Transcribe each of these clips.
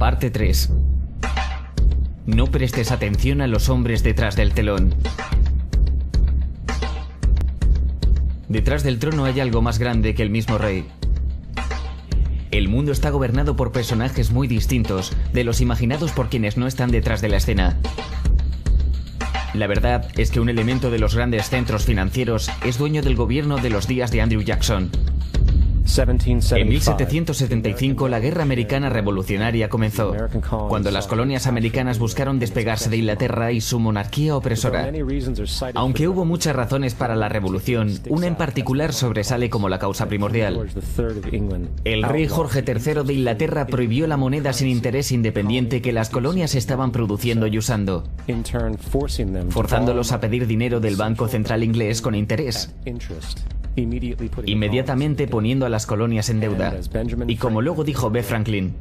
Parte 3. No prestes atención a los hombres detrás del telón. Detrás del trono hay algo más grande que el mismo rey. El mundo está gobernado por personajes muy distintos de los imaginados por quienes no están detrás de la escena. La verdad es que un elemento de los grandes centros financieros es dueño del gobierno de los días de Andrew Jackson. En 1775 la guerra americana revolucionaria comenzó, cuando las colonias americanas buscaron despegarse de Inglaterra y su monarquía opresora. Aunque hubo muchas razones para la revolución, una en particular sobresale como la causa primordial. El rey Jorge III de Inglaterra prohibió la moneda sin interés independiente que las colonias estaban produciendo y usando, forzándolos a pedir dinero del Banco Central inglés con interés, inmediatamente poniendo a las colonias en deuda. Y como luego dijo B. Franklin,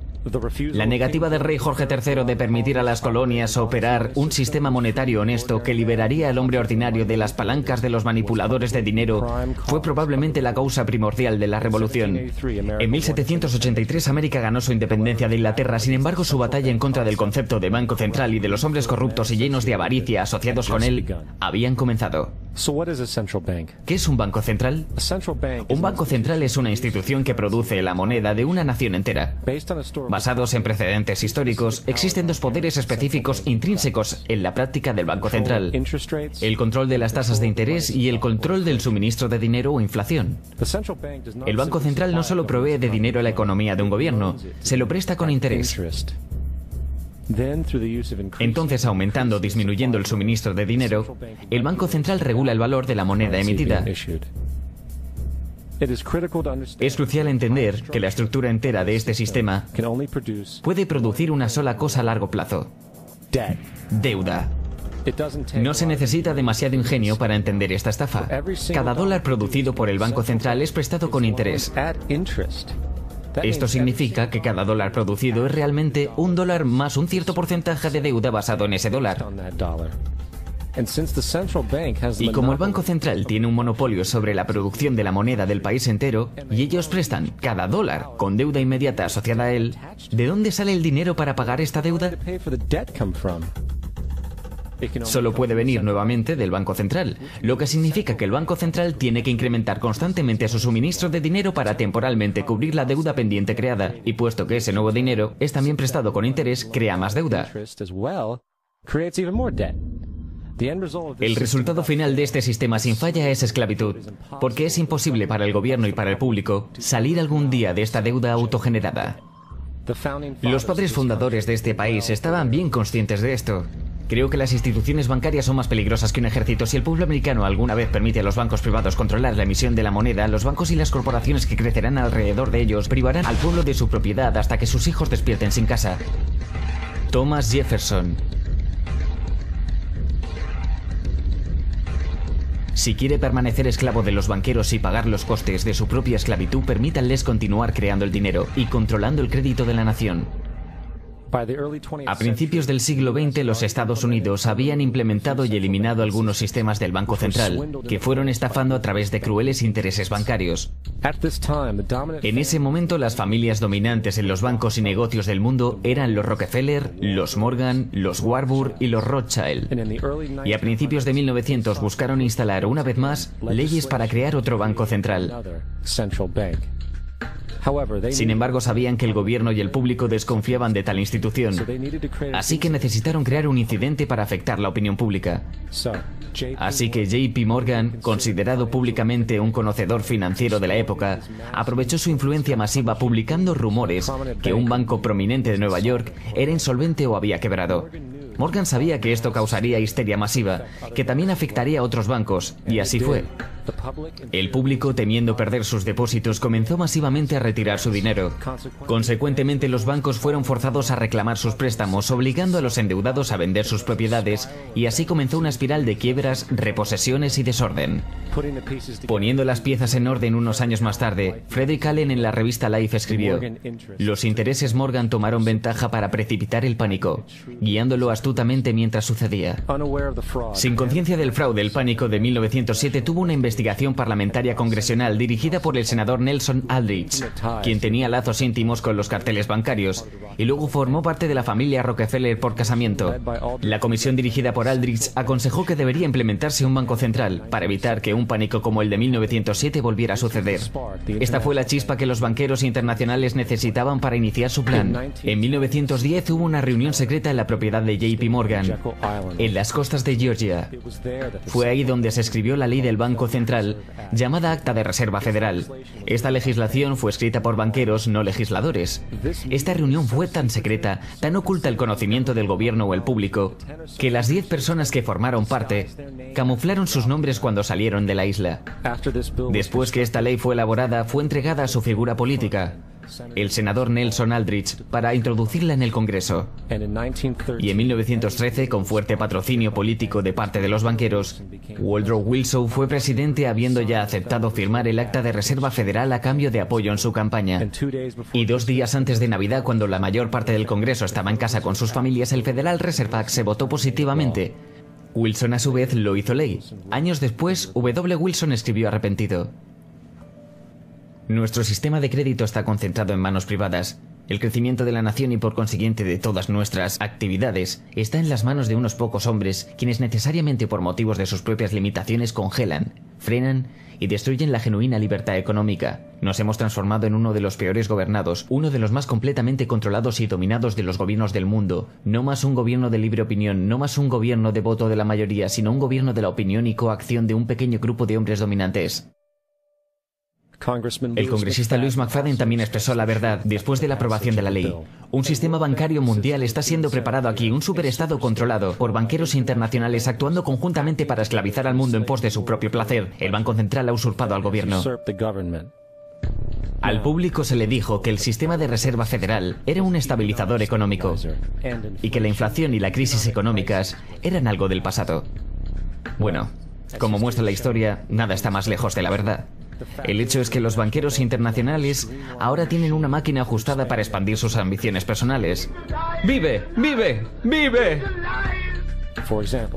la negativa del rey Jorge III de permitir a las colonias operar un sistema monetario honesto que liberaría al hombre ordinario de las palancas de los manipuladores de dinero fue probablemente la causa primordial de la revolución. En 1783 América ganó su independencia de Inglaterra, sin embargo su batalla en contra del concepto de banco central y de los hombres corruptos y llenos de avaricia asociados con él habían comenzado. ¿Qué es un banco central? Un banco central es una institución que produce la moneda de una nación entera. Basados en precedentes históricos, existen dos poderes específicos intrínsecos en la práctica del Banco Central: el control de las tasas de interés y el control del suministro de dinero o inflación. El Banco Central no solo provee de dinero a la economía de un gobierno, se lo presta con interés. Entonces, aumentando o disminuyendo el suministro de dinero, el Banco Central regula el valor de la moneda emitida. Es crucial entender que la estructura entera de este sistema puede producir una sola cosa a largo plazo: deuda. No se necesita demasiado ingenio para entender esta estafa. Cada dólar producido por el Banco Central es prestado con interés. Esto significa que cada dólar producido es realmente un dólar más un cierto porcentaje de deuda basado en ese dólar. Y como el Banco Central tiene un monopolio sobre la producción de la moneda del país entero, y ellos prestan cada dólar con deuda inmediata asociada a él, ¿de dónde sale el dinero para pagar esta deuda? Solo puede venir nuevamente del Banco Central, lo que significa que el Banco Central tiene que incrementar constantemente su suministro de dinero para temporalmente cubrir la deuda pendiente creada, y puesto que ese nuevo dinero es también prestado con interés, crea más deuda. El resultado final de este sistema sin falla es esclavitud, porque es imposible para el gobierno y para el público salir algún día de esta deuda autogenerada. Los padres fundadores de este país estaban bien conscientes de esto. Creo que las instituciones bancarias son más peligrosas que un ejército. Si el pueblo americano alguna vez permite a los bancos privados controlar la emisión de la moneda, los bancos y las corporaciones que crecerán alrededor de ellos privarán al pueblo de su propiedad hasta que sus hijos despierten sin casa. Thomas Jefferson. Si quiere permanecer esclavo de los banqueros y pagar los costes de su propia esclavitud, permítanles continuar creando el dinero y controlando el crédito de la nación. A principios del siglo XX, los Estados Unidos habían implementado y eliminado algunos sistemas del Banco Central, que fueron estafando a través de crueles intereses bancarios. En ese momento, las familias dominantes en los bancos y negocios del mundo eran los Rockefeller, los Morgan, los Warburg y los Rothschild. Y a principios de 1900 buscaron instalar una vez más leyes para crear otro banco central. Sin embargo, sabían que el gobierno y el público desconfiaban de tal institución, así que necesitaron crear un incidente para afectar la opinión pública. Así que JP Morgan, considerado públicamente un conocedor financiero de la época, aprovechó su influencia masiva publicando rumores que un banco prominente de Nueva York era insolvente o había quebrado. Morgan sabía que esto causaría histeria masiva, que también afectaría a otros bancos, y así fue. El público, temiendo perder sus depósitos, comenzó masivamente a retirar su dinero. Consecuentemente, los bancos fueron forzados a reclamar sus préstamos, obligando a los endeudados a vender sus propiedades, y así comenzó una espiral de quiebras, reposesiones y desorden. Poniendo las piezas en orden unos años más tarde, Frederick Allen en la revista Life escribió: los intereses Morgan tomaron ventaja para precipitar el pánico, guiándolo astutamente mientras sucedía. Sin conciencia del fraude, el pánico de 1907 tuvo una investigación investigación parlamentaria congresional dirigida por el senador Nelson Aldrich, quien tenía lazos íntimos con los carteles bancarios, y luego formó parte de la familia Rockefeller por casamiento. La comisión dirigida por Aldrich aconsejó que debería implementarse un banco central para evitar que un pánico como el de 1907 volviera a suceder. Esta fue la chispa que los banqueros internacionales necesitaban para iniciar su plan. En 1910 hubo una reunión secreta en la propiedad de JP Morgan, en las costas de Georgia. Fue ahí donde se escribió la ley del Banco Central, llamada Acta de Reserva Federal. Esta legislación fue escrita por banqueros, no legisladores. Esta reunión fue tan secreta, tan oculta al conocimiento del gobierno o el público, que las 10 personas que formaron parte camuflaron sus nombres cuando salieron de la isla. Después que esta ley fue elaborada, fue entregada a su figura política, el senador Nelson Aldrich, para introducirla en el Congreso. Y en 1913, con fuerte patrocinio político de parte de los banqueros, Woodrow Wilson fue presidente, habiendo ya aceptado firmar el Acta de Reserva Federal a cambio de apoyo en su campaña. Y 2 días antes de Navidad, cuando la mayor parte del Congreso estaba en casa con sus familias, el Federal Reserve Act se votó positivamente. Wilson a su vez lo hizo ley. Años después, W. Wilson escribió arrepentido: nuestro sistema de crédito está concentrado en manos privadas. El crecimiento de la nación y por consiguiente de todas nuestras actividades está en las manos de unos pocos hombres, quienes necesariamente por motivos de sus propias limitaciones congelan, frenan y destruyen la genuina libertad económica. Nos hemos transformado en uno de los peores gobernados, uno de los más completamente controlados y dominados de los gobiernos del mundo. No más un gobierno de libre opinión, no más un gobierno de voto de la mayoría, sino un gobierno de la opinión y coacción de un pequeño grupo de hombres dominantes. El congresista Louis McFadden también expresó la verdad después de la aprobación de la ley. Un sistema bancario mundial está siendo preparado aquí, un superestado controlado por banqueros internacionales actuando conjuntamente para esclavizar al mundo en pos de su propio placer. El Banco Central ha usurpado al gobierno. Al público se le dijo que el sistema de reserva federal era un estabilizador económico y que la inflación y la crisis económicas eran algo del pasado. Bueno, como muestra la historia, nada está más lejos de la verdad. El hecho es que los banqueros internacionales ahora tienen una máquina ajustada para expandir sus ambiciones personales. ¡Vive! ¡Vive! ¡Vive!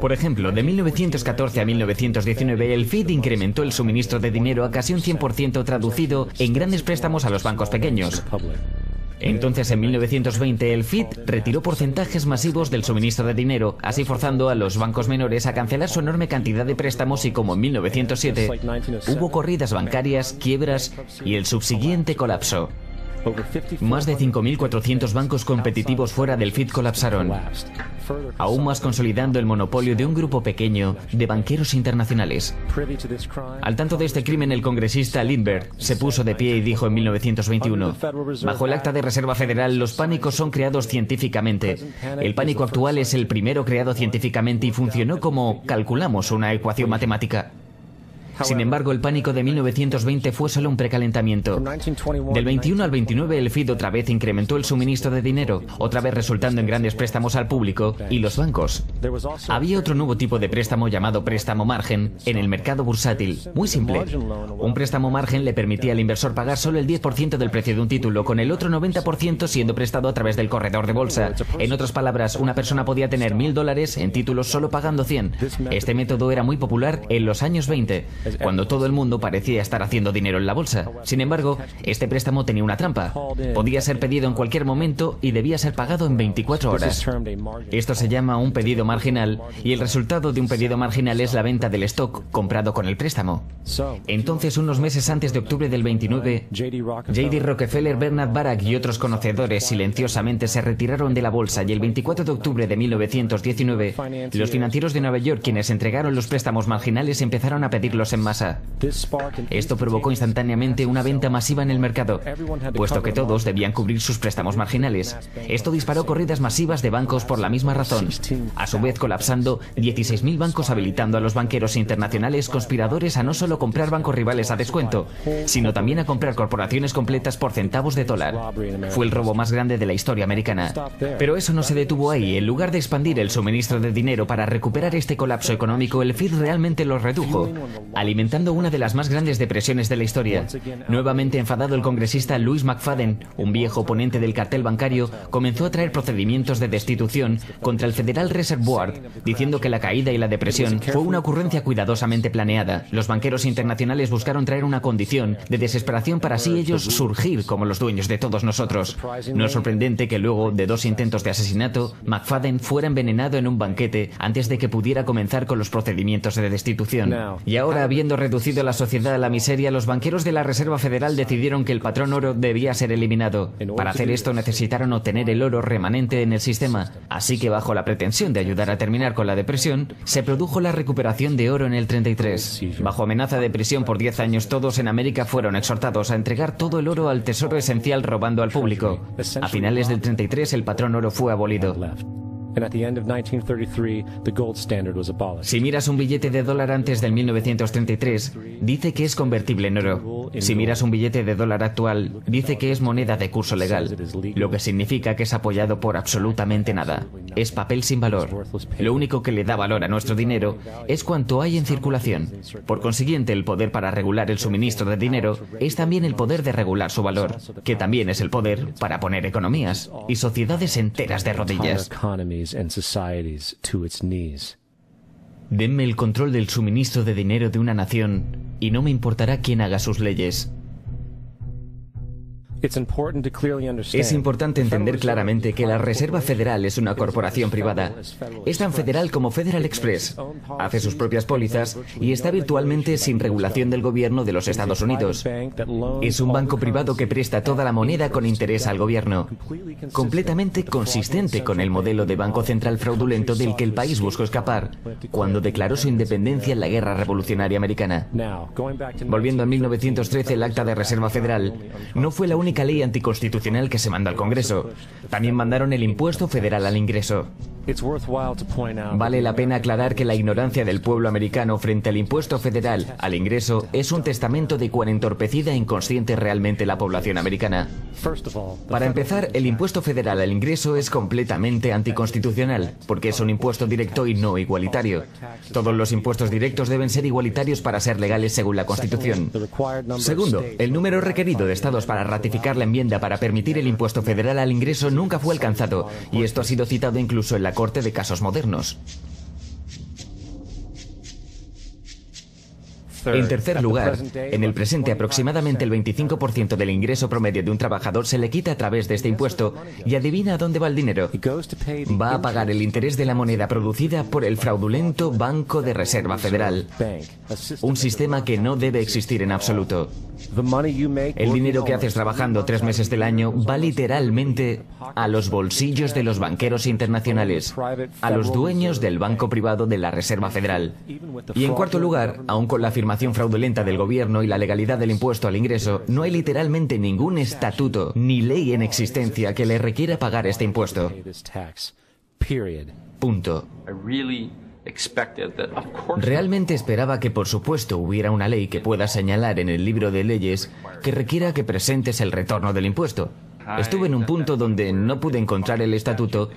Por ejemplo, de 1914 a 1919, el FED incrementó el suministro de dinero a casi un 100%, traducido en grandes préstamos a los bancos pequeños. Entonces, en 1920, el FED retiró porcentajes masivos del suministro de dinero, así forzando a los bancos menores a cancelar su enorme cantidad de préstamos, y como en 1907, hubo corridas bancarias, quiebras y el subsiguiente colapso. Más de 5.400 bancos competitivos fuera del FED colapsaron, aún más consolidando el monopolio de un grupo pequeño de banqueros internacionales. Al tanto de este crimen, el congresista Lindbergh se puso de pie y dijo en 1921: bajo el Acta de Reserva Federal, los pánicos son creados científicamente. El pánico actual es el primero creado científicamente y funcionó como calculamos una ecuación matemática. Sin embargo, el pánico de 1920 fue solo un precalentamiento. Del 21 al 29, el FED otra vez incrementó el suministro de dinero, otra vez resultando en grandes préstamos al público y los bancos. Había otro nuevo tipo de préstamo llamado préstamo margen en el mercado bursátil. Muy simple. Un préstamo margen le permitía al inversor pagar solo el 10% del precio de un título, con el otro 90% siendo prestado a través del corredor de bolsa. En otras palabras, una persona podía tener $1.000 en títulos solo pagando 100. Este método era muy popular en los años 20. Cuando todo el mundo parecía estar haciendo dinero en la bolsa. Sin embargo, este préstamo tenía una trampa. Podía ser pedido en cualquier momento y debía ser pagado en 24 horas. Esto se llama un pedido marginal, y el resultado de un pedido marginal es la venta del stock comprado con el préstamo. Entonces, unos meses antes de octubre del 29, J.D. Rockefeller, Bernard Baruch y otros conocedores silenciosamente se retiraron de la bolsa, y el 24 de octubre de 1919, los financieros de Nueva York, quienes entregaron los préstamos marginales, empezaron a pedirlos en masa. Esto provocó instantáneamente una venta masiva en el mercado, puesto que todos debían cubrir sus préstamos marginales. Esto disparó corridas masivas de bancos por la misma razón, a su vez colapsando 16.000 bancos, habilitando a los banqueros internacionales conspiradores a no solo comprar bancos rivales a descuento, sino también a comprar corporaciones completas por centavos de dólar. Fue el robo más grande de la historia americana. Pero eso no se detuvo ahí. En lugar de expandir el suministro de dinero para recuperar este colapso económico, el FED realmente lo redujo. alimentando una de las más grandes depresiones de la historia. Nuevamente enfadado, el congresista Louis McFadden, un viejo oponente del cartel bancario, comenzó a traer procedimientos de destitución contra el Federal Reserve Board, diciendo que la caída y la depresión fue una ocurrencia cuidadosamente planeada. Los banqueros internacionales buscaron traer una condición de desesperación para así ellos surgir como los dueños de todos nosotros. No es sorprendente que luego de 2 intentos de asesinato, McFadden fuera envenenado en un banquete antes de que pudiera comenzar con los procedimientos de destitución. Y ahora, habiendo reducido la sociedad a la miseria, los banqueros de la Reserva Federal decidieron que el patrón oro debía ser eliminado. Para hacer esto necesitaron obtener el oro remanente en el sistema, así que bajo la pretensión de ayudar a terminar con la depresión, se produjo la recuperación de oro en el 33. Bajo amenaza de prisión por 10 años, todos en América fueron exhortados a entregar todo el oro al tesoro esencial robando al público. A finales del 33 el patrón oro fue abolido. Si miras un billete de dólar antes del 1933, dice que es convertible en oro. Si miras un billete de dólar actual, dice que es moneda de curso legal, lo que significa que es apoyado por absolutamente nada. Es papel sin valor. Lo único que le da valor a nuestro dinero es cuanto hay en circulación. Por consiguiente, el poder para regular el suministro de dinero es también el poder de regular su valor, que también es el poder para poner economías y sociedades enteras de rodillas. Denme el control del suministro de dinero de una nación y no me importará quién haga sus leyes. Es importante entender claramente que la Reserva Federal es una corporación privada. Es tan federal como Federal Express. Hace sus propias pólizas y está virtualmente sin regulación del gobierno de los Estados Unidos. Es un banco privado que presta toda la moneda con interés al gobierno. Completamente consistente con el modelo de banco central fraudulento del que el país buscó escapar cuando declaró su independencia en la Guerra Revolucionaria Americana. Volviendo a 1913, el Acta de Reserva Federal no fue la única ley anticonstitucional que se mandó al Congreso. También mandaron el impuesto federal al ingreso. Vale la pena aclarar que la ignorancia del pueblo americano frente al impuesto federal al ingreso es un testamento de cuán entorpecida e inconsciente realmente la población americana. Para empezar, el impuesto federal al ingreso es completamente anticonstitucional, porque es un impuesto directo y no igualitario. Todos los impuestos directos deben ser igualitarios para ser legales según la Constitución. Segundo, el número requerido de estados para ratificar la enmienda para permitir el impuesto federal al ingreso nunca fue alcanzado, y esto ha sido citado incluso en la Corte de Casos Modernos. En tercer lugar, en el presente aproximadamente el 25% del ingreso promedio de un trabajador se le quita a través de este impuesto y adivina a dónde va el dinero. Va a pagar el interés de la moneda producida por el fraudulento Banco de Reserva Federal. Un sistema que no debe existir en absoluto. El dinero que haces trabajando 3 meses del año va literalmente a los bolsillos de los banqueros internacionales, a los dueños del banco privado de la Reserva Federal. Y en cuarto lugar, aun con la afirmación fraudulenta del gobierno y la legalidad del impuesto al ingreso, no hay literalmente ningún estatuto ni ley en existencia que le requiera pagar este impuesto. Punto. Realmente esperaba que, por supuesto, hubiera una ley que pueda señalar en el libro de leyes que requiera que presentes el retorno del impuesto. Estuve en un punto donde no pude encontrar el estatuto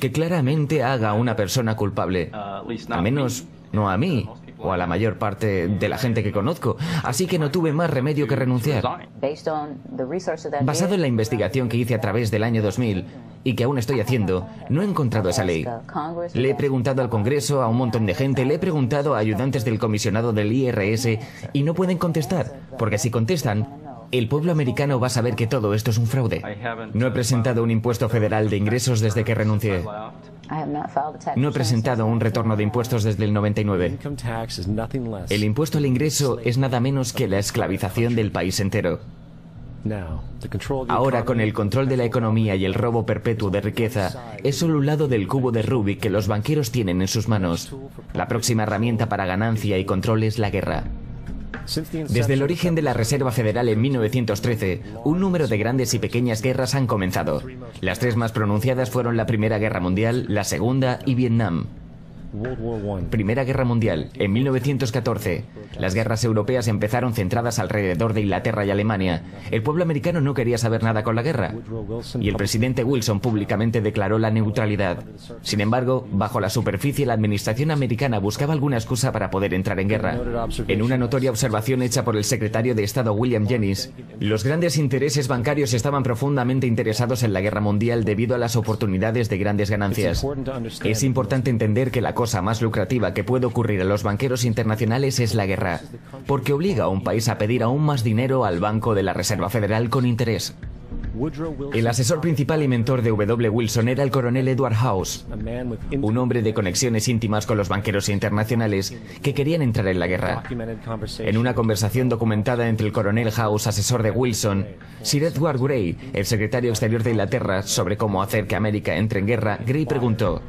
que claramente haga a una persona culpable. Al menos no a mí o a la mayor parte de la gente que conozco, así que no tuve más remedio que renunciar. Basado en la investigación que hice a través del año 2000 y que aún estoy haciendo, no he encontrado esa ley. Le he preguntado al Congreso, a un montón de gente, le he preguntado a ayudantes del comisionado del IRS y no pueden contestar, porque si contestan, el pueblo americano va a saber que todo esto es un fraude. No he presentado un impuesto federal de ingresos desde que renuncié. No he presentado un retorno de impuestos desde el 99. El impuesto al ingreso es nada menos que la esclavización del país entero. Ahora, con el control de la economía y el robo perpetuo de riqueza, es solo un lado del cubo de Rubik que los banqueros tienen en sus manos. La próxima herramienta para ganancia y control es la guerra. Desde el origen de la Reserva Federal en 1913, un número de grandes y pequeñas guerras han comenzado. Las 3 más pronunciadas fueron la Primera Guerra Mundial, la Segunda y Vietnam. Primera Guerra Mundial, en 1914. Las guerras europeas empezaron centradas alrededor de Inglaterra y Alemania. El pueblo americano no quería saber nada con la guerra. Y el presidente Wilson públicamente declaró la neutralidad. Sin embargo, bajo la superficie, la administración americana buscaba alguna excusa para poder entrar en guerra. En una notoria observación hecha por el secretario de Estado William Jennings, los grandes intereses bancarios estaban profundamente interesados en la guerra mundial debido a las oportunidades de grandes ganancias. Es importante entender que la cosa más lucrativa que puede ocurrir a los banqueros internacionales es la guerra, porque obliga a un país a pedir aún más dinero al Banco de la Reserva Federal con interés. El asesor principal y mentor de W. Wilson era el coronel Edward House, un hombre de conexiones íntimas con los banqueros internacionales que querían entrar en la guerra. En una conversación documentada entre el coronel House, asesor de Wilson, Sir Edward Grey, el secretario exterior de Inglaterra, sobre cómo hacer que América entre en guerra, Grey preguntó: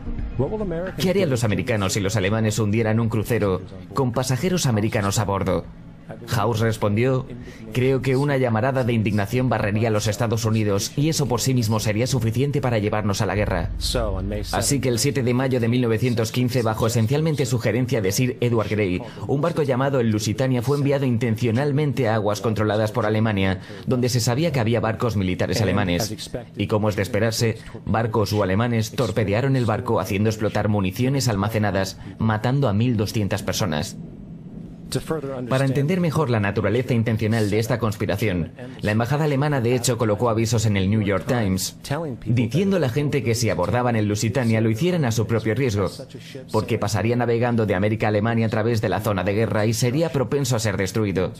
¿qué harían los americanos si los alemanes hundieran un crucero con pasajeros americanos a bordo? House respondió: creo que una llamarada de indignación barrería a los Estados Unidos y eso por sí mismo sería suficiente para llevarnos a la guerra. Así que el 7 de mayo de 1915, bajo esencialmente sugerencia de Sir Edward Grey, un barco llamado el Lusitania fue enviado intencionalmente a aguas controladas por Alemania, donde se sabía que había barcos militares alemanes. Y como es de esperarse, barcos o alemanes torpedearon el barco haciendo explotar municiones almacenadas, matando a 1.200 personas. Para entender mejor la naturaleza intencional de esta conspiración, la embajada alemana de hecho colocó avisos en el New York Times diciendo a la gente que si abordaban el Lusitania lo hicieran a su propio riesgo, porque pasaría navegando de América a Alemania a través de la zona de guerra y sería propenso a ser destruido.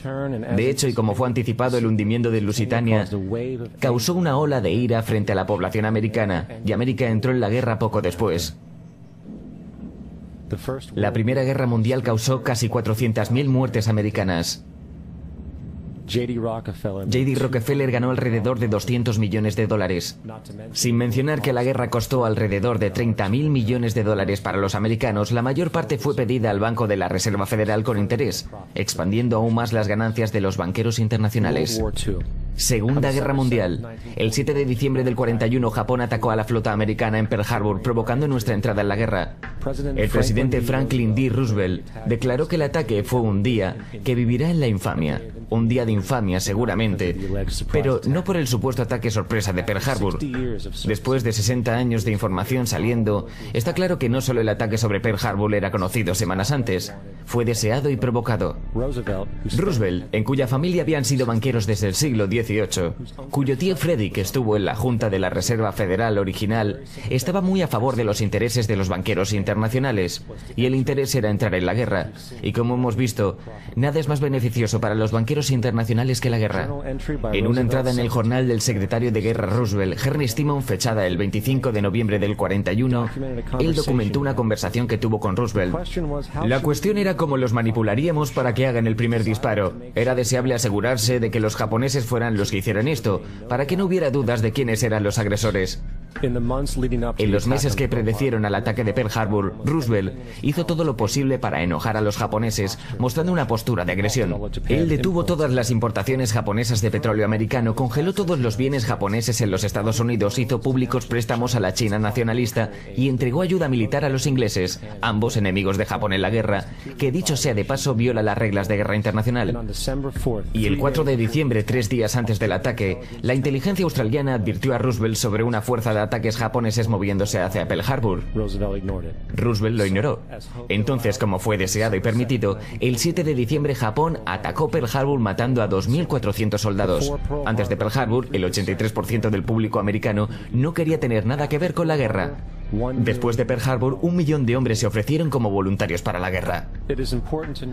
De hecho, y como fue anticipado, el hundimiento del Lusitania causó una ola de ira frente a la población americana y América entró en la guerra poco después. La Primera Guerra Mundial causó casi 400.000 muertes americanas. J.D. Rockefeller ganó alrededor de 200 millones de dólares. Sin mencionar que la guerra costó alrededor de 30.000 millones de dólares para los americanos, la mayor parte fue pedida al Banco de la Reserva Federal con interés, expandiendo aún más las ganancias de los banqueros internacionales. Segunda Guerra Mundial. El 7 de diciembre del 41, Japón atacó a la flota americana en Pearl Harbor, provocando nuestra entrada en la guerra. El presidente Franklin D. Roosevelt declaró que el ataque fue un día que vivirá en la infamia. Un día de infamia, seguramente, pero no por el supuesto ataque sorpresa de Pearl Harbor. Después de 60 años de información saliendo, está claro que no solo el ataque sobre Pearl Harbor era conocido semanas antes, fue deseado y provocado. Roosevelt, en cuya familia habían sido banqueros desde el siglo XVIII, cuyo tío Freddy, que estuvo en la Junta de la Reserva Federal original, estaba muy a favor de los intereses de los banqueros internacionales, y el interés era entrar en la guerra. Y como hemos visto, nada es más beneficioso para los banqueros internacionales que la guerra. En una entrada en el jornal del secretario de Guerra Roosevelt, Henry Stimon, fechada el 25 de noviembre del 41, él documentó una conversación que tuvo con Roosevelt. La cuestión era cómo los manipularíamos para que hagan el primer disparo. Era deseable asegurarse de que los japoneses fueran los que hicieran esto, para que no hubiera dudas de quiénes eran los agresores. En los meses que predecieron al ataque de Pearl Harbor, Roosevelt hizo todo lo posible para enojar a los japoneses, mostrando una postura de agresión. Él detuvo todas las importaciones japonesas de petróleo americano, congeló todos los bienes japoneses en los Estados Unidos, hizo públicos préstamos a la China nacionalista y entregó ayuda militar a los ingleses, ambos enemigos de Japón en la guerra, que dicho sea de paso viola las reglas de guerra internacional. Y el 4 de diciembre, 3 días antes del ataque, la inteligencia australiana advirtió a Roosevelt sobre una fuerza de ataques japoneses moviéndose hacia Pearl Harbor. Roosevelt lo ignoró. Entonces, como fue deseado y permitido, el 7 de diciembre Japón atacó Pearl Harbor matando a 2.400 soldados. Antes de Pearl Harbor, el 83% del público americano no quería tener nada que ver con la guerra. Después de Pearl Harbor, 1 millón de hombres se ofrecieron como voluntarios para la guerra.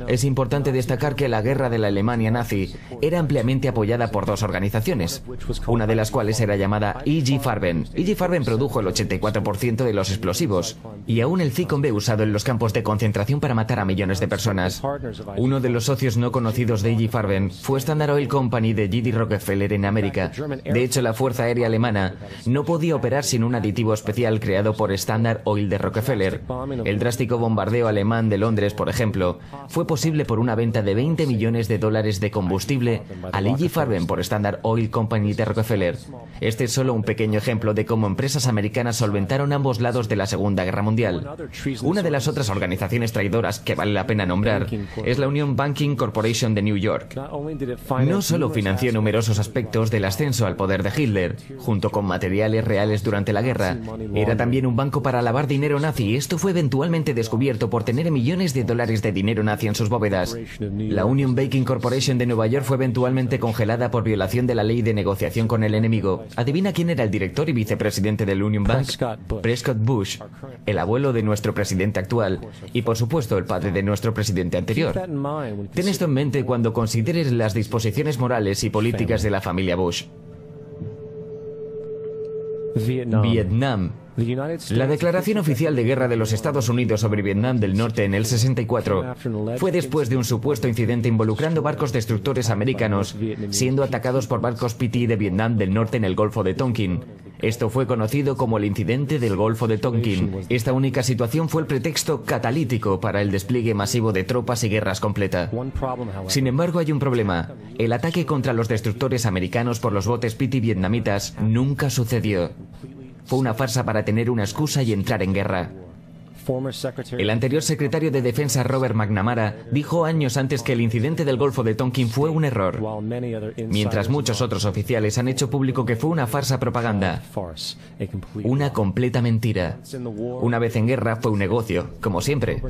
Es importante destacar que la guerra de la Alemania nazi era ampliamente apoyada por dos organizaciones, una de las cuales era llamada E.G. Farben. E.G. Farben produjo el 84% de los explosivos y aún el Zyklon B usado en los campos de concentración para matar a millones de personas. Uno de los socios no conocidos de E.G. Farben fue Standard Oil Company de J.D. Rockefeller en América. De hecho, la Fuerza Aérea Alemana no podía operar sin un aditivo especial creado por por Standard Oil de Rockefeller. El drástico bombardeo alemán de Londres, por ejemplo, fue posible por una venta de $20 millones de combustible a Lee Farben por Standard Oil Company de Rockefeller. Este es solo un pequeño ejemplo de cómo empresas americanas solventaron ambos lados de la Segunda Guerra Mundial. Una de las otras organizaciones traidoras que vale la pena nombrar es la Union Banking Corporation de New York. No solo financió numerosos aspectos del ascenso al poder de Hitler, junto con materiales reales durante la guerra, era también un banco para lavar dinero nazi. Esto fue eventualmente descubierto por tener millones de dólares de dinero nazi en sus bóvedas. La Union Banking Corporation de Nueva York fue eventualmente congelada por violación de la ley de negociación con el enemigo. ¿Adivina quién era el director y vicepresidente del Union Bank? Prescott Bush, el abuelo de nuestro presidente actual y, por supuesto, el padre de nuestro presidente anterior. Ten esto en mente cuando consideres las disposiciones morales y políticas de la familia Bush. Vietnam. La declaración oficial de guerra de los Estados Unidos sobre Vietnam del Norte en el 64 fue después de un supuesto incidente involucrando barcos destructores americanos siendo atacados por barcos PT de Vietnam del Norte en el Golfo de Tonkin. Esto fue conocido como el incidente del Golfo de Tonkin. Esta única situación fue el pretexto catalítico para el despliegue masivo de tropas y guerras completa. Sin embargo, hay un problema. El ataque contra los destructores americanos por los botes PT vietnamitas nunca sucedió. Fue una farsa para tener una excusa y entrar en guerra. El anterior secretario de Defensa Robert McNamara dijo años antes que el incidente del Golfo de Tonkin fue un error, mientras muchos otros oficiales han hecho público que fue una farsa propaganda, una completa mentira. Una vez en guerra fue un negocio, como siempre.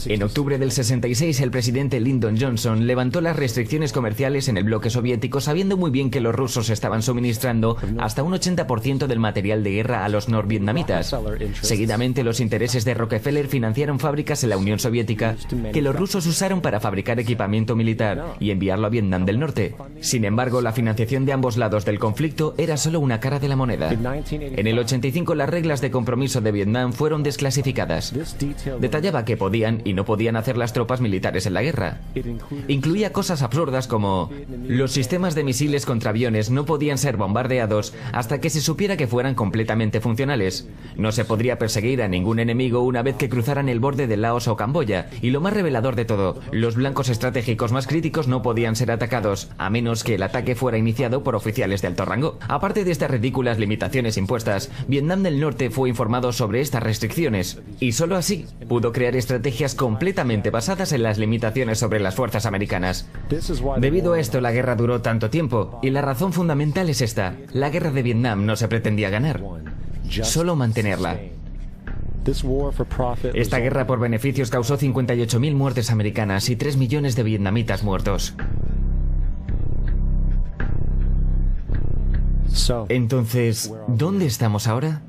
En octubre del 66 el presidente Lyndon Johnson levantó las restricciones comerciales en el bloque soviético sabiendo muy bien que los rusos estaban suministrando hasta un 80% del material de guerra a los norvietnamitas. Seguidamente los intereses de Rockefeller financiaron fábricas en la Unión Soviética que los rusos usaron para fabricar equipamiento militar y enviarlo a Vietnam del Norte. Sin embargo, la financiación de ambos lados del conflicto era solo una cara de la moneda. En el 85 las reglas de compromiso de Vietnam fueron desclasificadas. Detallaba qué podían y no podían hacer las tropas militares en la guerra. Incluía cosas absurdas como los sistemas de misiles contra aviones no podían ser bombardeados hasta que se supiera que fueran completamente funcionales. No se podría perseguir a ningún enemigo una vez que cruzaran el borde de Laos o Camboya. Y lo más revelador de todo, los blancos estratégicos más críticos no podían ser atacados, a menos que el ataque fuera iniciado por oficiales de alto rango. Aparte de estas ridículas limitaciones impuestas, Vietnam del Norte fue informado sobre estas restricciones, y solo así pudo crear estrategias completamente basadas en las limitaciones sobre las fuerzas americanas. Debido a esto, la guerra duró tanto tiempo, y la razón fundamental es esta: la guerra de Vietnam no se pretendía ganar, solo mantenerla. Esta guerra por beneficios causó 58.000 muertes americanas y 3 millones de vietnamitas muertos. Entonces, ¿dónde estamos ahora?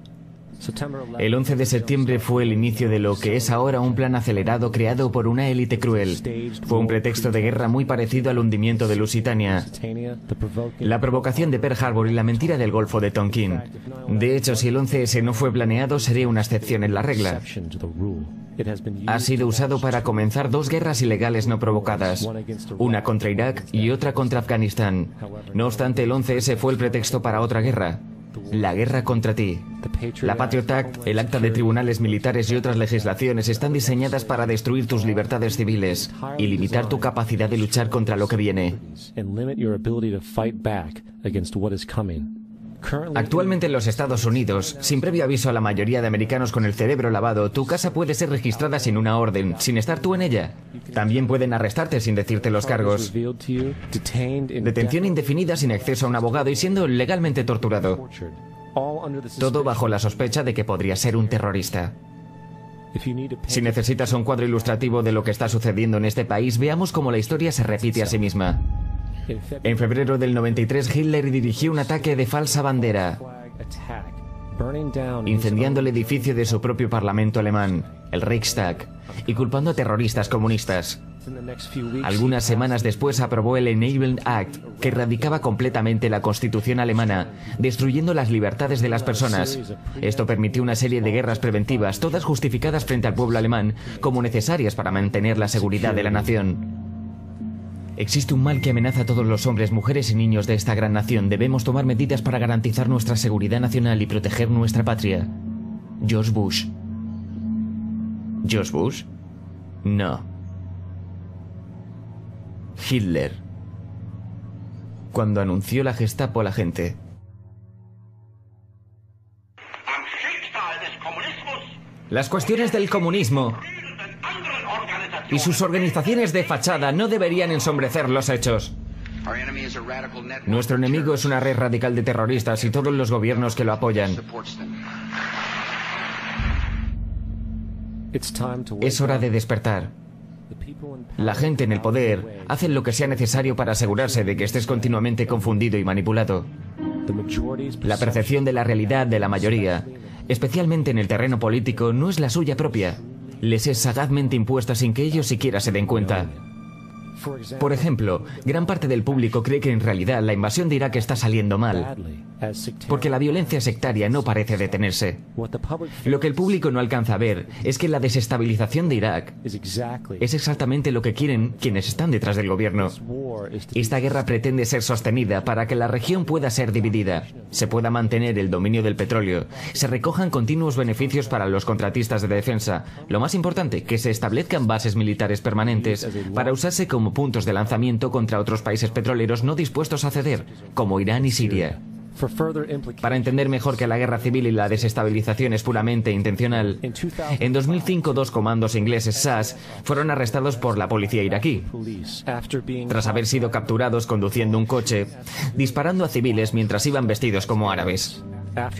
El 11 de septiembre fue el inicio de lo que es ahora un plan acelerado creado por una élite cruel. Fue un pretexto de guerra muy parecido al hundimiento de Lusitania, la provocación de Pearl Harbor y la mentira del Golfo de Tonkin. De hecho, si el 11S no fue planeado, sería una excepción en la regla. Ha sido usado para comenzar dos guerras ilegales no provocadas, una contra Irak y otra contra Afganistán. No obstante, el 11S fue el pretexto para otra guerra. La guerra contra ti. La Patriot Act, el acta de tribunales militares y otras legislaciones están diseñadas para destruir tus libertades civiles y limitar tu capacidad de luchar contra lo que viene. Actualmente en los Estados Unidos, sin previo aviso a la mayoría de americanos con el cerebro lavado, tu casa puede ser registrada sin una orden, sin estar tú en ella. También pueden arrestarte sin decirte los cargos. Detención indefinida sin acceso a un abogado y siendo legalmente torturado. Todo bajo la sospecha de que podría ser un terrorista. Si necesitas un cuadro ilustrativo de lo que está sucediendo en este país, veamos cómo la historia se repite a sí misma. En febrero del 93, Hitler dirigió un ataque de falsa bandera, incendiando el edificio de su propio parlamento alemán, el Reichstag, y culpando a terroristas comunistas. Algunas semanas después aprobó el Enabling Act, que erradicaba completamente la Constitución alemana, destruyendo las libertades de las personas. Esto permitió una serie de guerras preventivas, todas justificadas frente al pueblo alemán, como necesarias para mantener la seguridad de la nación. Existe un mal que amenaza a todos los hombres, mujeres y niños de esta gran nación. Debemos tomar medidas para garantizar nuestra seguridad nacional y proteger nuestra patria. George Bush. ¿George Bush? No. Hitler. Cuando anunció la Gestapo a la gente. Las cuestiones del comunismo y sus organizaciones de fachada no deberían ensombrecer los hechos. Nuestro enemigo es una red radical de terroristas y todos los gobiernos que lo apoyan. Es hora de despertar. La gente en el poder hace lo que sea necesario para asegurarse de que estés continuamente confundido y manipulado. La percepción de la realidad de la mayoría, especialmente en el terreno político, no es la suya propia. Les es sagazmente impuesta sin que ellos siquiera se den cuenta. Por ejemplo, gran parte del público cree que en realidad la invasión de Irak está saliendo mal, porque la violencia sectaria no parece detenerse. Lo que el público no alcanza a ver es que la desestabilización de Irak es exactamente lo que quieren quienes están detrás del gobierno. Esta guerra pretende ser sostenida para que la región pueda ser dividida, se pueda mantener el dominio del petróleo, se recojan continuos beneficios para los contratistas de defensa. Lo más importante, que se establezcan bases militares permanentes para usarse como puntos de lanzamiento contra otros países petroleros no dispuestos a ceder, como Irán y Siria. Para entender mejor que la guerra civil y la desestabilización es puramente intencional, en 2005 dos comandos ingleses SAS fueron arrestados por la policía iraquí, tras haber sido capturados conduciendo un coche, disparando a civiles mientras iban vestidos como árabes.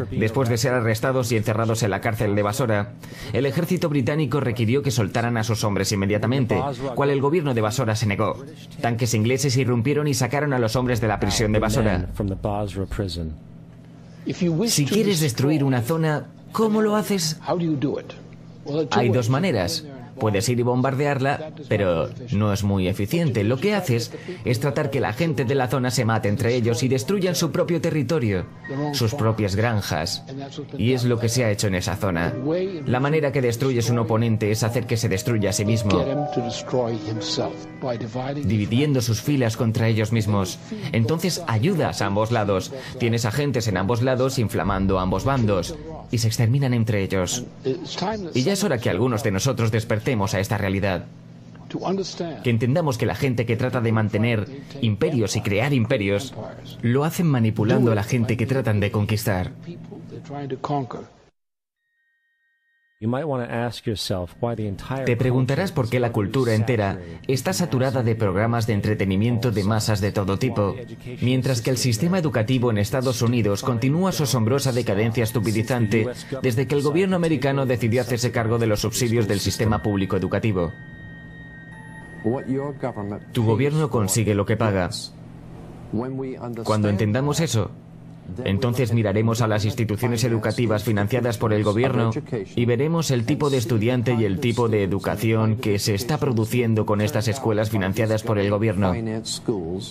Después de ser arrestados y encerrados en la cárcel de Basora, el ejército británico requirió que soltaran a sus hombres inmediatamente, cual el gobierno de Basora se negó. Tanques ingleses irrumpieron y sacaron a los hombres de la prisión de Basora. Si quieres destruir una zona, ¿cómo lo haces? Hay dos maneras. Puedes ir y bombardearla, pero no es muy eficiente. Lo que haces es tratar que la gente de la zona se mate entre ellos y destruyan su propio territorio, sus propias granjas. Y es lo que se ha hecho en esa zona. La manera que destruyes un oponente es hacer que se destruya a sí mismo, dividiendo sus filas contra ellos mismos. Entonces ayudas a ambos lados. Tienes agentes en ambos lados inflamando ambos bandos y se exterminan entre ellos. Y ya es hora que algunos de nosotros despertemos a esta realidad. Que entendamos que la gente que trata de mantener imperios y crear imperios lo hacen manipulando a la gente que tratan de conquistar. Te preguntarás por qué la cultura entera está saturada de programas de entretenimiento de masas de todo tipo, mientras que el sistema educativo en Estados Unidos continúa su asombrosa decadencia estupidizante desde que el gobierno americano decidió hacerse cargo de los subsidios del sistema público educativo. Tu gobierno consigue lo que paga. Cuando entendamos eso, entonces miraremos a las instituciones educativas financiadas por el gobierno y veremos el tipo de estudiante y el tipo de educación que se está produciendo con estas escuelas financiadas por el gobierno.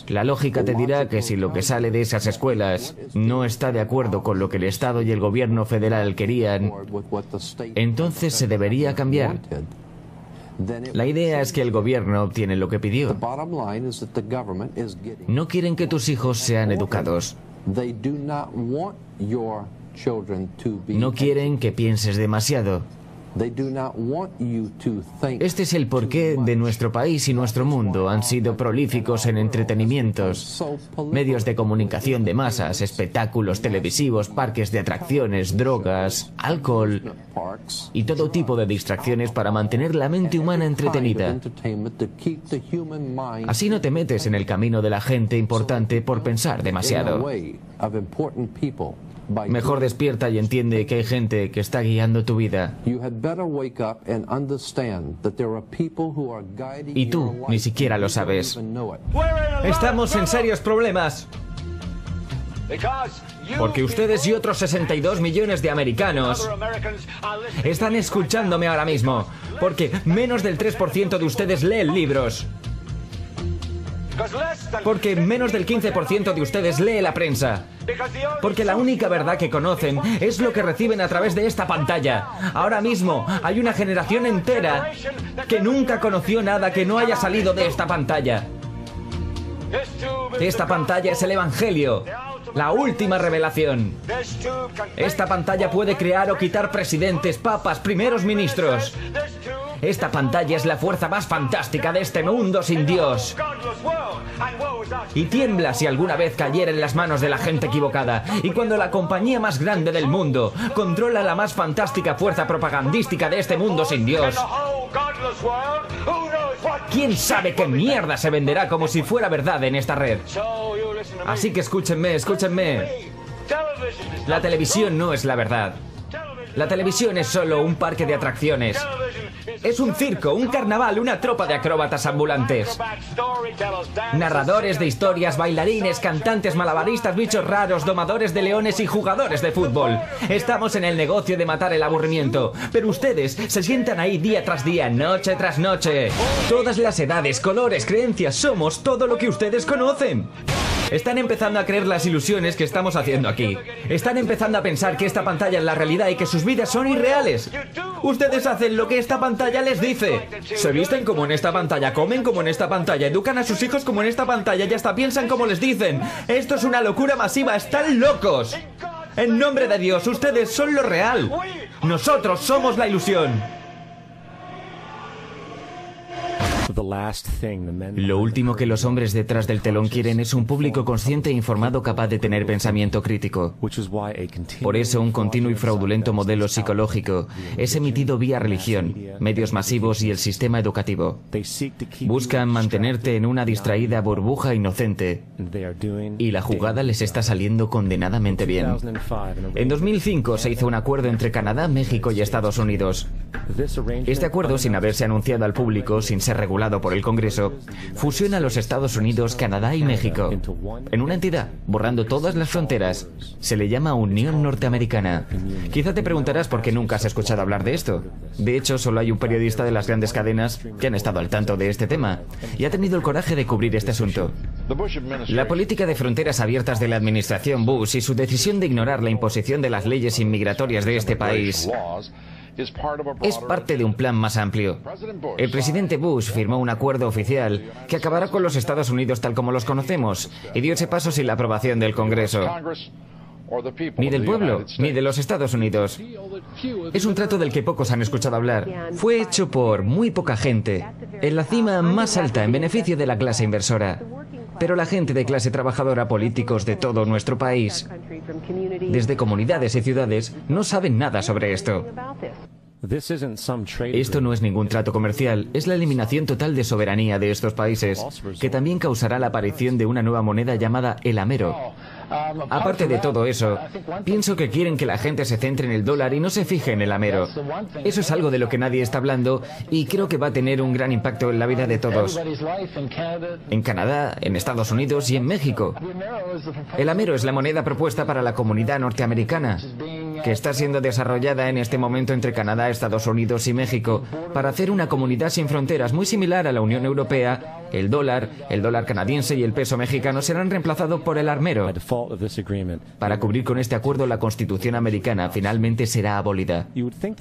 La lógica te dirá que si lo que sale de esas escuelas no está de acuerdo con lo que el Estado y el gobierno federal querían, entonces se debería cambiar. La idea es que el gobierno obtiene lo que pidió. No quieren que tus hijos sean educados. No quieren que pienses demasiado. Este es el porqué de nuestro país y nuestro mundo han sido prolíficos en entretenimientos, medios de comunicación de masas, espectáculos televisivos, parques de atracciones, drogas, alcohol y todo tipo de distracciones para mantener la mente humana entretenida. Así no te metes en el camino de la gente importante por pensar demasiado. Mejor despierta y entiende que hay gente que está guiando tu vida. Y tú ni siquiera lo sabes. Estamos en serios problemas. Porque ustedes y otros 62 millones de americanos están escuchándome ahora mismo. Porque menos del 3% de ustedes leen libros. Porque menos del 15% de ustedes lee la prensa. Porque la única verdad que conocen es lo que reciben a través de esta pantalla. Ahora mismo hay una generación entera que nunca conoció nada que no haya salido de esta pantalla. Esta pantalla es el Evangelio. La última revelación. Esta pantalla puede crear o quitar presidentes, papas, primeros ministros. Esta pantalla es la fuerza más fantástica de este mundo sin Dios. Y tiembla si alguna vez cayera en las manos de la gente equivocada. Y cuando la compañía más grande del mundo controla la más fantástica fuerza propagandística de este mundo sin Dios, ¿quién sabe qué mierda se venderá como si fuera verdad en esta red? Así que escúchenme, escúchenme. La televisión no es la verdad. La televisión es solo un parque de atracciones. Es un circo, un carnaval, una tropa de acróbatas ambulantes. Narradores de historias, bailarines, cantantes, malabaristas, bichos raros, domadores de leones y jugadores de fútbol. Estamos en el negocio de matar el aburrimiento, pero ustedes se sientan ahí día tras día, noche tras noche. Todas las edades, colores, creencias, somos todo lo que ustedes conocen. Están empezando a creer las ilusiones que estamos haciendo aquí. Están empezando a pensar que esta pantalla es la realidad y que sus vidas son irreales. Ustedes hacen lo que esta pantalla les dice. Se visten como en esta pantalla, comen como en esta pantalla, educan a sus hijos como en esta pantalla y hasta piensan como les dicen. Esto es una locura masiva, están locos. En nombre de Dios, ustedes son lo real. Nosotros somos la ilusión. Lo último que los hombres detrás del telón quieren es un público consciente e informado capaz de tener pensamiento crítico. Por eso un continuo y fraudulento modelo psicológico es emitido vía religión, medios masivos y el sistema educativo. Buscan mantenerte en una distraída burbuja inocente y la jugada les está saliendo condenadamente bien. En 2005 se hizo un acuerdo entre Canadá, México y Estados Unidos. Este acuerdo, sin haberse anunciado al público, sin ser regulado por el Congreso, fusiona a los Estados Unidos, Canadá y México en una entidad, borrando todas las fronteras. Se le llama Unión Norteamericana. Quizá te preguntarás por qué nunca has escuchado hablar de esto. De hecho, solo hay un periodista de las grandes cadenas que han estado al tanto de este tema y ha tenido el coraje de cubrir este asunto. La política de fronteras abiertas de la administración Bush y su decisión de ignorar la imposición de las leyes inmigratorias de este país es parte de un plan más amplio. El presidente Bush firmó un acuerdo oficial que acabará con los Estados Unidos tal como los conocemos y dio ese paso sin la aprobación del Congreso. Ni del pueblo, ni de los Estados Unidos. Es un trato del que pocos han escuchado hablar. Fue hecho por muy poca gente, en la cima más alta, en beneficio de la clase inversora. Pero la gente de clase trabajadora, políticos de todo nuestro país, desde comunidades y ciudades, no saben nada sobre esto. Esto no es ningún trato comercial, es la eliminación total de soberanía de estos países, que también causará la aparición de una nueva moneda llamada el amero. Aparte de todo eso, pienso que quieren que la gente se centre en el dólar y no se fije en el amero. Eso es algo de lo que nadie está hablando y creo que va a tener un gran impacto en la vida de todos. En Canadá, en Estados Unidos y en México. El amero es la moneda propuesta para la comunidad norteamericana, que está siendo desarrollada en este momento entre Canadá, Estados Unidos y México, para hacer una comunidad sin fronteras muy similar a la Unión Europea. El dólar canadiense y el peso mexicano serán reemplazados por el armero. Para cubrir con este acuerdo, la Constitución americana finalmente será abolida.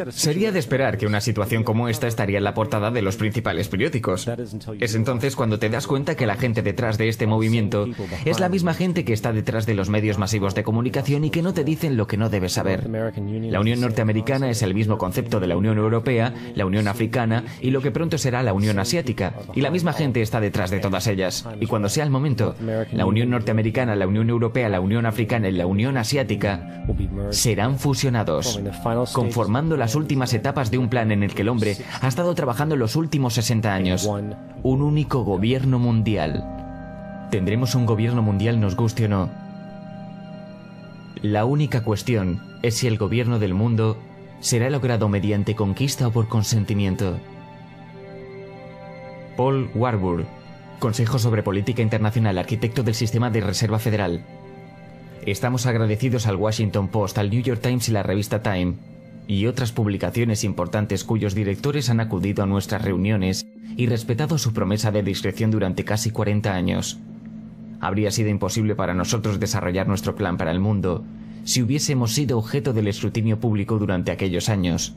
Sería de esperar que una situación como esta estaría en la portada de los principales periódicos. Es entonces cuando te das cuenta que la gente detrás de este movimiento es la misma gente que está detrás de los medios masivos de comunicación y que no te dicen lo que no debes saber. La Unión Norteamericana es el mismo concepto de la Unión Europea, la Unión Africana y lo que pronto será la Unión Asiática. Y la misma gente está detrás de todas ellas. Y cuando sea el momento, la Unión Norteamericana, la Unión Europea, la Unión Africana y la Unión Asiática serán fusionados, conformando las últimas etapas de un plan en el que el hombre ha estado trabajando los últimos 60 años. Un único gobierno mundial. Tendremos un gobierno mundial, nos guste o no. La única cuestión es si el gobierno del mundo será logrado mediante conquista o por consentimiento. Paul Warburg, Consejo sobre Política Internacional, arquitecto del Sistema de Reserva Federal. Estamos agradecidos al Washington Post, al New York Times y la revista Time, y otras publicaciones importantes cuyos directores han acudido a nuestras reuniones y respetado su promesa de discreción durante casi 40 años. Habría sido imposible para nosotros desarrollar nuestro plan para el mundo si hubiésemos sido objeto del escrutinio público durante aquellos años.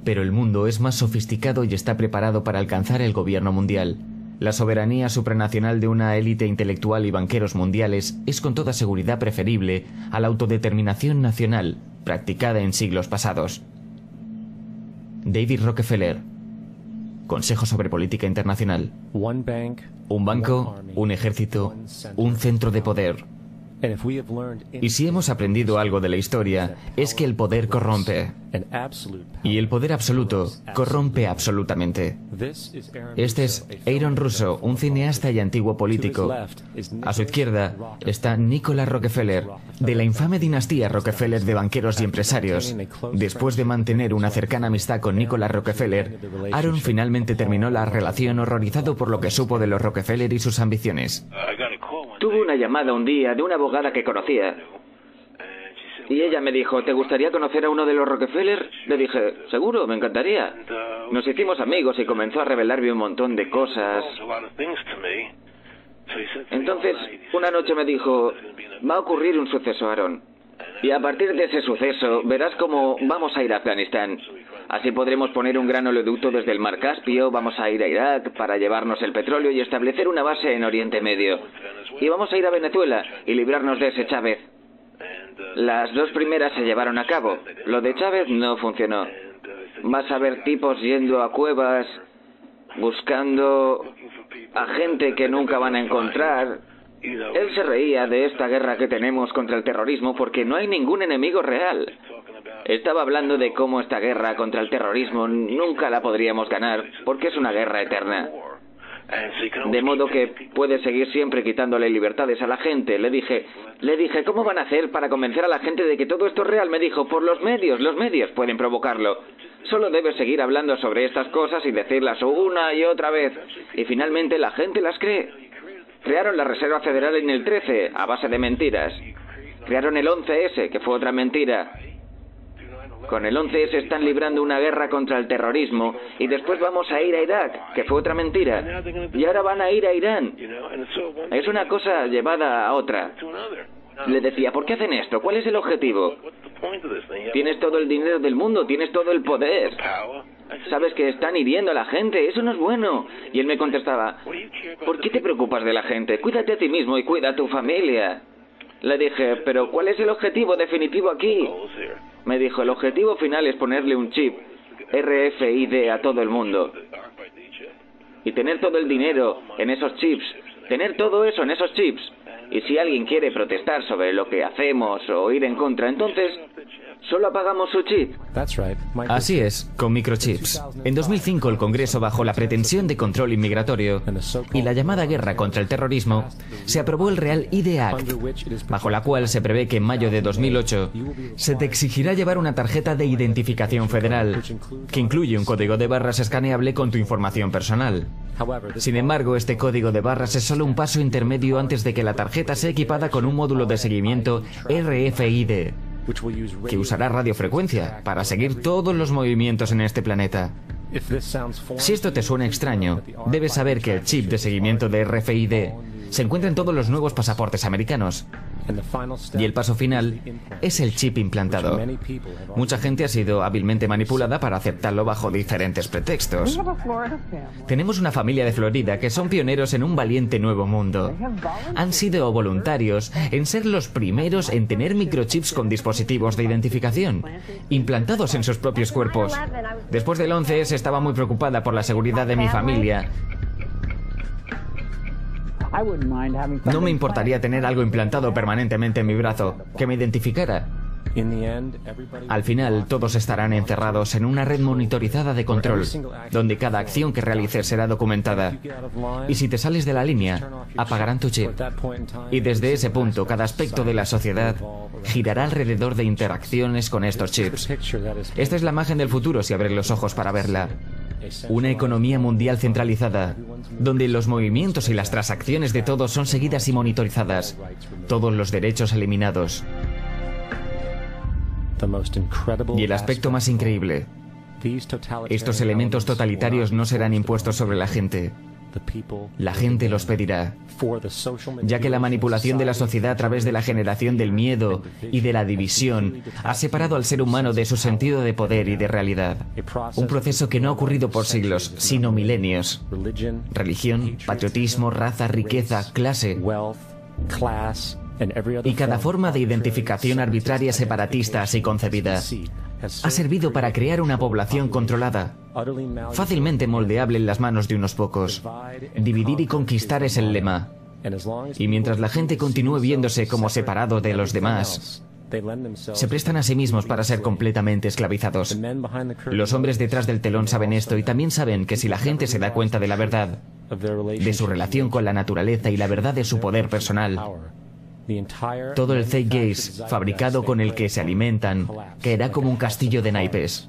Pero el mundo es más sofisticado y está preparado para alcanzar el gobierno mundial. La soberanía supranacional de una élite intelectual y banqueros mundiales es con toda seguridad preferible a la autodeterminación nacional practicada en siglos pasados. David Rockefeller. Consejo sobre Política Internacional. Un banco, un ejército, un centro de poder. Y si hemos aprendido algo de la historia, es que el poder corrompe. Y el poder absoluto corrompe absolutamente. Este es Aaron Russo, un cineasta y antiguo político. A su izquierda está Nicholas Rockefeller, de la infame dinastía Rockefeller de banqueros y empresarios. Después de mantener una cercana amistad con Nicholas Rockefeller, Aaron finalmente terminó la relación horrorizado por lo que supo de los Rockefeller y sus ambiciones. Tuve una llamada un día de una abogada que conocía. Y ella me dijo, ¿te gustaría conocer a uno de los Rockefeller? Le dije, seguro, me encantaría. Nos hicimos amigos y comenzó a revelarme un montón de cosas. Entonces, una noche me dijo, va a ocurrir un suceso, Aaron. Y a partir de ese suceso, verás cómo vamos a ir a Afganistán. Así podremos poner un gran oleoducto desde el mar Caspio, vamos a ir a Irak para llevarnos el petróleo y establecer una base en Oriente Medio. Y vamos a ir a Venezuela y librarnos de ese Chávez. Las dos primeras se llevaron a cabo. Lo de Chávez no funcionó. Vas a ver tipos yendo a cuevas, buscando a gente que nunca van a encontrar. Él se reía de esta guerra que tenemos contra el terrorismo porque no hay ningún enemigo real. Estaba hablando de cómo esta guerra contra el terrorismo nunca la podríamos ganar porque es una guerra eterna. De modo que puede seguir siempre quitándole libertades a la gente. Le dije, ¿cómo van a hacer para convencer a la gente de que todo esto es real? Me dijo, por los medios pueden provocarlo. Solo debes seguir hablando sobre estas cosas y decirlas una y otra vez. Y finalmente la gente las cree. Crearon la Reserva Federal en el 13, a base de mentiras. Crearon el 11S, que fue otra mentira. Con el 11S están librando una guerra contra el terrorismo y después vamos a ir a Irak, que fue otra mentira. Y ahora van a ir a Irán. Es una cosa llevada a otra. Le decía, ¿por qué hacen esto? ¿Cuál es el objetivo? Tienes todo el dinero del mundo, tienes todo el poder. Sabes que están hiriendo a la gente, eso no es bueno. Y él me contestaba, ¿por qué te preocupas de la gente? Cuídate a ti mismo y cuida a tu familia. Le dije, ¿pero cuál es el objetivo definitivo aquí? Me dijo, el objetivo final es ponerle un chip RFID a todo el mundo. Y tener todo el dinero en esos chips. Tener todo eso en esos chips. Y si alguien quiere protestar sobre lo que hacemos o ir en contra, entonces solo apagamos su chip. Así es, con microchips. En 2005 el Congreso, bajo la pretensión de control inmigratorio y la llamada guerra contra el terrorismo, se aprobó el Real ID Act, bajo la cual se prevé que en mayo de 2008 se te exigirá llevar una tarjeta de identificación federal, que incluye un código de barras escaneable con tu información personal. Sin embargo, este código de barras es solo un paso intermedio antes de que la tarjeta sea equipada con un módulo de seguimiento RFID, que usará radiofrecuencia para seguir todos los movimientos en este planeta. Si esto te suena extraño, debes saber que el chip de seguimiento de RFID se encuentra en todos los nuevos pasaportes americanos. Y el paso final es el chip implantado. Mucha gente ha sido hábilmente manipulada para aceptarlo bajo diferentes pretextos. Tenemos una familia de Florida que son pioneros en un valiente nuevo mundo. Han sido voluntarios en ser los primeros en tener microchips con dispositivos de identificación, implantados en sus propios cuerpos. Después del 11S estaba muy preocupada por la seguridad de mi familia. No me importaría tener algo implantado permanentemente en mi brazo, que me identificara. Al final, todos estarán encerrados en una red monitorizada de control, donde cada acción que realices será documentada. Y si te sales de la línea, apagarán tu chip. Y desde ese punto, cada aspecto de la sociedad girará alrededor de interacciones con estos chips. Esta es la imagen del futuro si abres los ojos para verla. Una economía mundial centralizada, donde los movimientos y las transacciones de todos son seguidas y monitorizadas. Todos los derechos eliminados. Y el aspecto más increíble: estos elementos totalitarios no serán impuestos sobre la gente. La gente los pedirá, ya que la manipulación de la sociedad a través de la generación del miedo y de la división ha separado al ser humano de su sentido de poder y de realidad. Un proceso que no ha ocurrido por siglos, sino milenios. Religión, patriotismo, raza, riqueza, clase y cada forma de identificación arbitraria, separatista así concebida ha servido para crear una población controlada, fácilmente moldeable en las manos de unos pocos. Dividir y conquistar es el lema. Y mientras la gente continúe viéndose como separado de los demás, se prestan a sí mismos para ser completamente esclavizados. Los hombres detrás del telón saben esto y también saben que si la gente se da cuenta de la verdad, de su relación con la naturaleza y la verdad de su poder personal, todo el zeitgeist fabricado con el que se alimentan caerá como un castillo de naipes.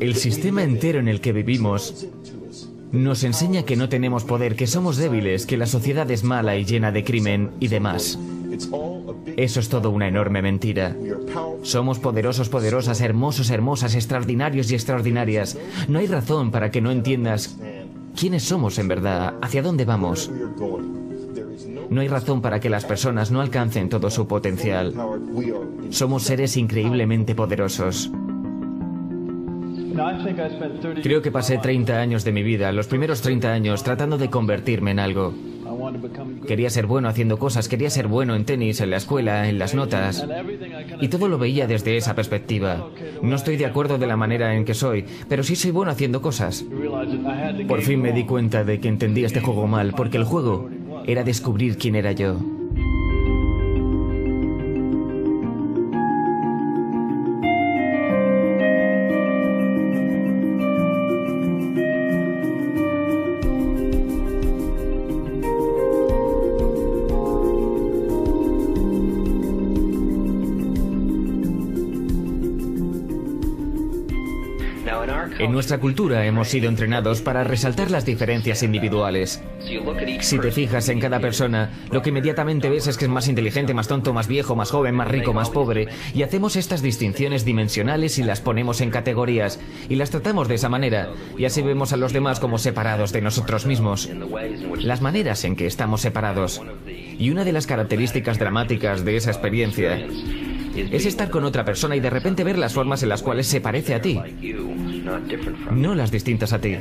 El sistema entero en el que vivimos nos enseña que no tenemos poder, que somos débiles, que la sociedad es mala y llena de crimen y demás. Eso es todo una enorme mentira. Somos poderosos, poderosas, hermosos, hermosas, extraordinarios y extraordinarias. No hay razón para que no entiendas quiénes somos en verdad, hacia dónde vamos. No hay razón para que las personas no alcancen todo su potencial. Somos seres increíblemente poderosos. Creo que pasé 30 años de mi vida, los primeros 30 años, tratando de convertirme en algo. Quería ser bueno haciendo cosas, quería ser bueno en tenis, en la escuela, en las notas. Y todo lo veía desde esa perspectiva. No estoy de acuerdo de la manera en que soy, pero sí soy bueno haciendo cosas. Por fin me di cuenta de que entendía este juego mal, porque el juego era descubrir quién era yo. En nuestra cultura hemos sido entrenados para resaltar las diferencias individuales. Si te fijas en cada persona, lo que inmediatamente ves es que es más inteligente, más tonto, más viejo, más joven, más rico, más pobre. Y hacemos estas distinciones dimensionales y las ponemos en categorías. Y las tratamos de esa manera. Y así vemos a los demás como separados de nosotros mismos. Las maneras en que estamos separados. Y una de las características dramáticas de esa experiencia es estar con otra persona y de repente ver las formas en las cuales se parece a ti, no las distintas a ti,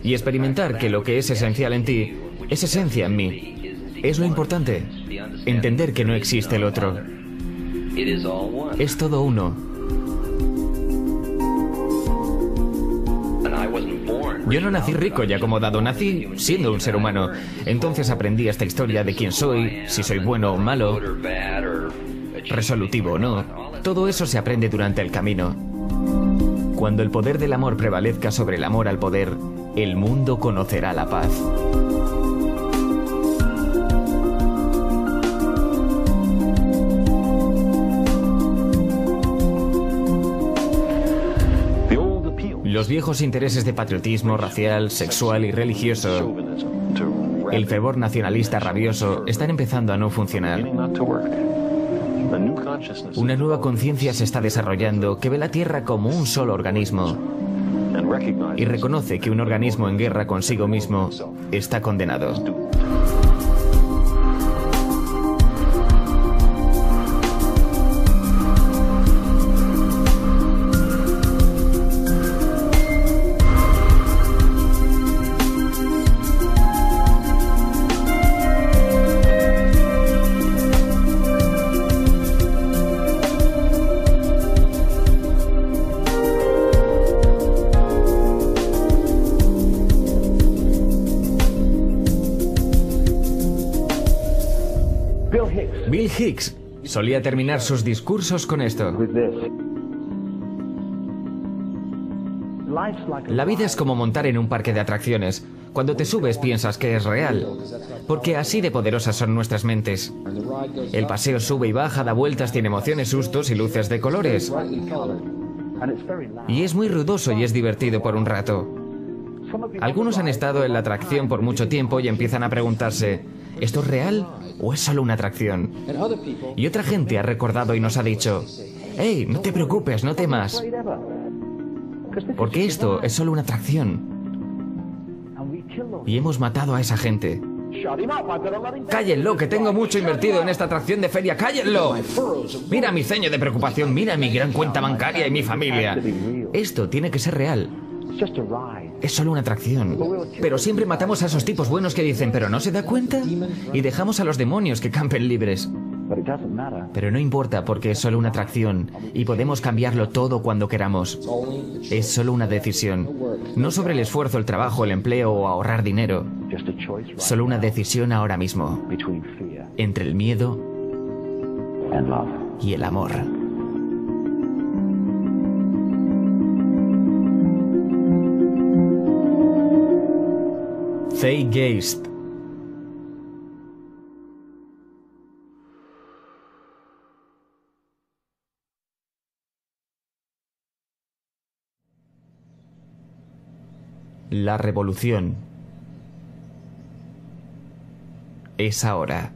y experimentar que lo que es esencial en ti es esencia en mí. Es lo importante, entender que no existe el otro. Es todo uno. Yo no nací rico y acomodado, nací siendo un ser humano. Entonces aprendí esta historia de quién soy, si soy bueno o malo, resolutivo o no. Todo eso se aprende durante el camino. Cuando el poder del amor prevalezca sobre el amor al poder, el mundo conocerá la paz. Los viejos intereses de patriotismo racial, sexual y religioso, el fervor nacionalista rabioso, están empezando a no funcionar. Una nueva conciencia se está desarrollando que ve la Tierra como un solo organismo y reconoce que un organismo en guerra consigo mismo está condenado. Bill Hicks solía terminar sus discursos con esto. La vida es como montar en un parque de atracciones. Cuando te subes piensas que es real, porque así de poderosas son nuestras mentes. El paseo sube y baja, da vueltas, tiene emociones, sustos y luces de colores. Y es muy ruidoso y es divertido por un rato. Algunos han estado en la atracción por mucho tiempo y empiezan a preguntarse, ¿esto es real o es solo una atracción? Y otra gente ha recordado y nos ha dicho, hey, no te preocupes, no temas, porque esto es solo una atracción. Y hemos matado a esa gente. ¡Cállenlo, que tengo mucho invertido en esta atracción de feria! ¡Cállenlo! Mira mi ceño de preocupación, mira mi gran cuenta bancaria y mi familia. Esto tiene que ser real. Es solo una atracción. Pero siempre matamos a esos tipos buenos que dicen, ¿pero no se da cuenta? Y dejamos a los demonios que campen libres. Pero no importa porque es solo una atracción y podemos cambiarlo todo cuando queramos. Es solo una decisión. No sobre el esfuerzo, el trabajo, el empleo o ahorrar dinero. Solo una decisión ahora mismo. Entre el miedo y el amor. Zeitgeist. La revolución es ahora.